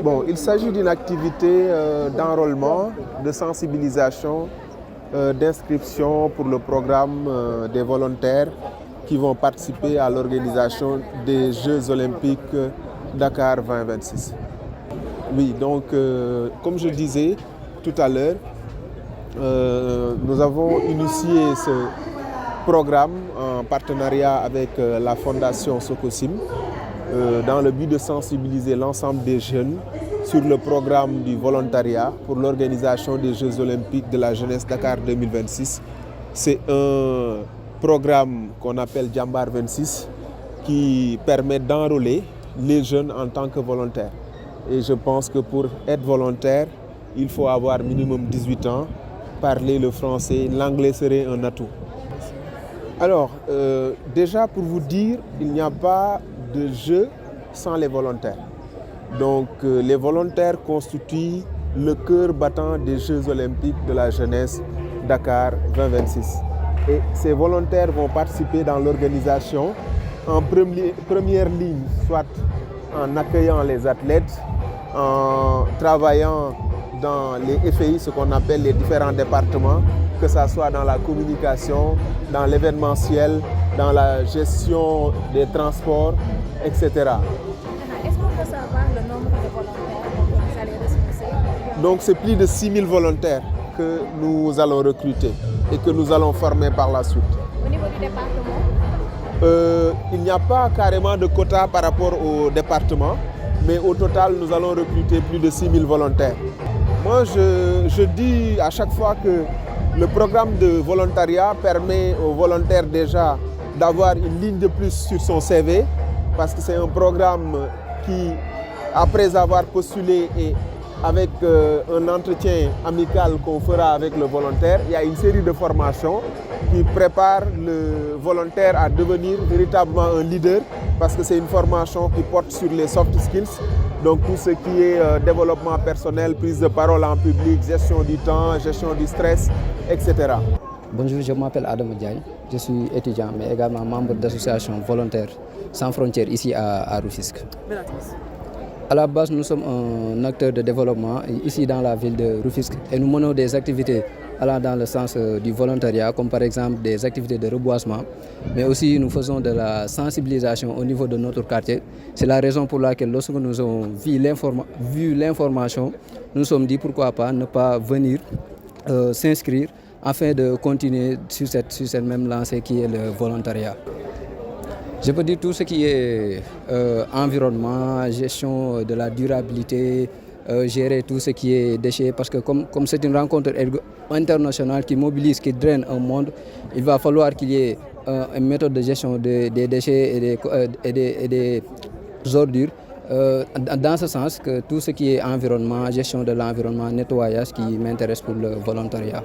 Bon, il s'agit d'une activité d'enrôlement, de sensibilisation, d'inscription pour le programme des volontaires qui vont participer à l'organisation des Jeux olympiques Dakar 2026. Oui, donc comme je disais tout à l'heure, nous avons initié ce programme en partenariat avec la Fondation Sokosim dans le but de sensibiliser l'ensemble des jeunes sur le programme du volontariat pour l'organisation des Jeux olympiques de la jeunesse Dakar 2026. C'est un programme qu'on appelle Jambar 26 qui permet d'enrôler les jeunes en tant que volontaires. Et je pense que pour être volontaire, il faut avoir minimum 18 ans, parler le français, l'anglais serait un atout. Alors, déjà pour vous dire, il n'y a pas de jeu sans les volontaires. Donc, les volontaires constituent le cœur battant des Jeux olympiques de la jeunesse Dakar 2026. Et ces volontaires vont participer dans l'organisation en première ligne, soit en accueillant les athlètes, en travaillant dans les FEI, ce qu'on appelle les différents départements, que ce soit dans la communication, dans l'événementiel, dans la gestion des transports, etc. Est-ce qu'on peut savoir le nombre de volontaires que vous allez recenser? Donc c'est plus de 6 000 volontaires que nous allons recruter et que nous allons former par la suite. Au niveau du département? Il n'y a pas carrément de quota par rapport au département, mais au total, nous allons recruter plus de 6 000 volontaires. Moi, je dis à chaque fois que le programme de volontariat permet aux volontaires déjà d'avoir une ligne de plus sur son CV, parce que c'est un programme qui, après avoir postulé et avec un entretien amical qu'on fera avec le volontaire, il y a une série de formations qui préparent le volontaire à devenir véritablement un leader, parce que c'est une formation qui porte sur les soft skills, donc tout ce qui est développement personnel, prise de parole en public, gestion du temps, gestion du stress, etc. Bonjour, je m'appelle Adam Diagne, je suis étudiant mais également membre d'association volontaire sans frontières ici à Rufisque. À la base, nous sommes un acteur de développement ici dans la ville de Rufisque et nous menons des activités allant dans le sens du volontariat, comme par exemple des activités de reboisement, mais aussi nous faisons de la sensibilisation au niveau de notre quartier. C'est la raison pour laquelle lorsque nous avons vu l'information, nous nous sommes dit pourquoi pas ne pas venir s'inscrire afin de continuer sur cette même lancée qui est le volontariat. Je peux dire tout ce qui est environnement, gestion de la durabilité, gérer tout ce qui est déchets, parce que comme c'est une rencontre internationale qui mobilise, qui draine un monde, il va falloir qu'il y ait une méthode de gestion des déchets et des ordures. Dans ce sens que tout ce qui est environnement, gestion de l'environnement, nettoyage qui m'intéresse pour le volontariat.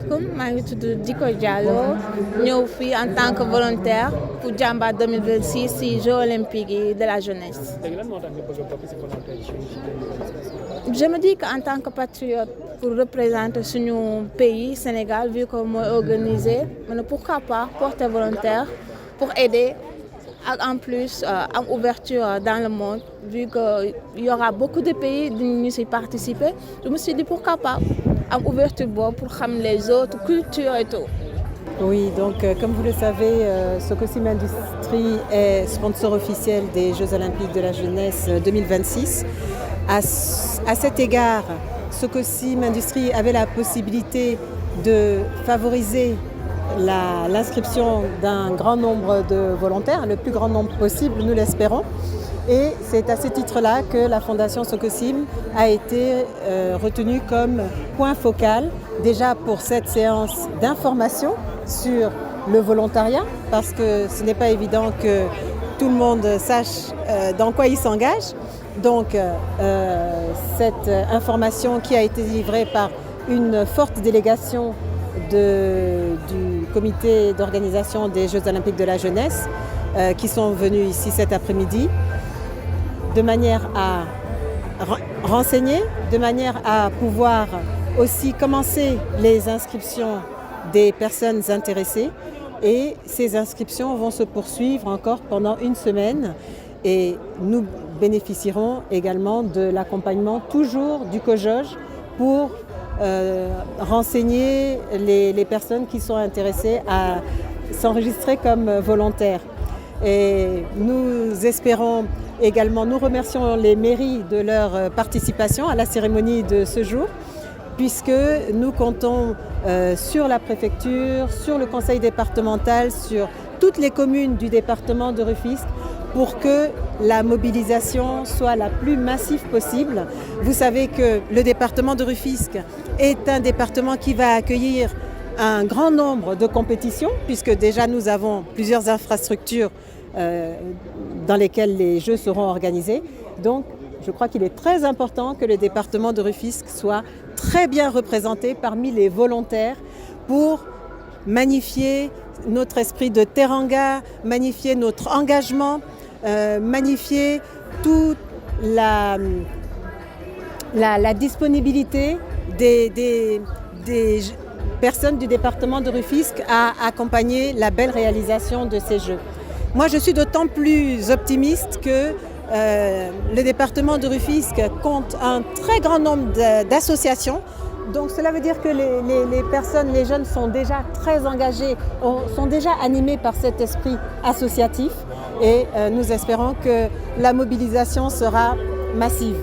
Comme je suis Diko Diallo, je suis en tant que volontaire pour Jambar 2026 ci Jeux olympiques de la jeunesse. Je me dis qu'en tant que patriote, pour représenter notre pays, Sénégal, vu qu'on est organisé, pourquoi pas porter volontaire pour aider en plus en ouverture dans le monde, vu qu'il y aura beaucoup de pays qui y participer. Je me suis dit pourquoi pas en ouverture pour connaître les autres cultures et tout. Oui, donc comme vous le savez, Sokosim Industrie est sponsor officiel des Jeux olympiques de la jeunesse 2026. À cet égard, Sokosim Industrie avait la possibilité de favoriser l'inscription d'un grand nombre de volontaires, le plus grand nombre possible, nous l'espérons. Et c'est à ce titre-là que la Fondation Sokosim a été retenue comme point focal, déjà pour cette séance d'information sur le volontariat, parce que ce n'est pas évident que tout le monde sache dans quoi il s'engage. Donc cette information qui a été livrée par une forte délégation du comité d'organisation des Jeux olympiques de la jeunesse qui sont venus ici cet après-midi, de manière à renseigner, de manière à pouvoir aussi commencer les inscriptions des personnes intéressées. Et ces inscriptions vont se poursuivre encore pendant une semaine. Et nous bénéficieront également de l'accompagnement toujours du COJOJ pour renseigner les personnes qui sont intéressées à s'enregistrer comme volontaires. Et nous espérons également, nous remercions les mairies de leur participation à la cérémonie de ce jour, puisque nous comptons sur la préfecture, sur le conseil départemental, sur toutes les communes du département de Rufisque pour que la mobilisation soit la plus massive possible. Vous savez que le département de Rufisque est un département qui va accueillir un grand nombre de compétitions, puisque déjà nous avons plusieurs infrastructures dans lesquelles les Jeux seront organisés. Donc, je crois qu'il est très important que le département de Rufisque soit très bien représenté parmi les volontaires pour magnifier notre esprit de teranga, magnifier notre engagement, magnifier toute la disponibilité des personnes du département de Rufisque à accompagner la belle réalisation de ces Jeux. Moi, je suis d'autant plus optimiste que le département de Rufisque compte un très grand nombre d'associations. Donc cela veut dire que les jeunes sont déjà très engagés, sont déjà animés par cet esprit associatif et nous espérons que la mobilisation sera massive.